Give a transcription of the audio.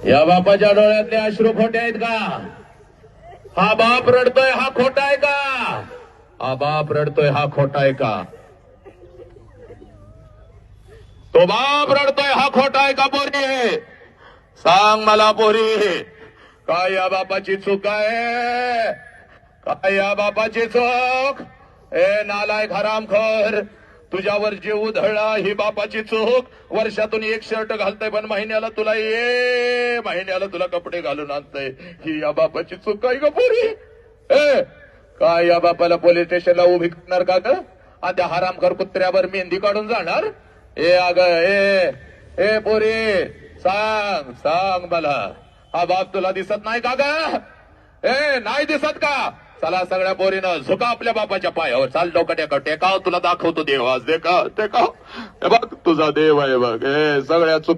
या बापाच्या डोळ्यातले अश्रू खोटे आहेत का? हा बाप रडतोय हा खोटा आहे का? हा बाप रडतोय हा खोटा आहे का? तो बाप रडतोय हा खोटा आहे का पोरी? सांग मला पोरी, काय या बापाची चूक आहे? काय या बापाची चूक? ए नालायक हरामखोर, तुझ्यावर जीव उधळला ही बापाची चूक. वर्षातून एक शर्ट घालतय पण महिन्याला तुला कपडे घालून आणतय, ही या बापाची चूक काय ग पोरी? ए काय या बापाला पोलीस स्टेशनला उभी करणार का ग? आणि त्या हरामखोर कुत्र्यावर मेहंदी काढून जाणार? ए अग ए पोरी, सांग सांग मला, हा बाप तुला दिसत नाही का ग? ए नाही दिसत का? चला सगळ्या पोरीनं झुका आपल्या बापाच्या पायावर, चाल डोकं टेकाव, तुला दाखवतो देव आज. देखाव हे बघ तुझा देव आहे बघ. हे सगळ्या चुका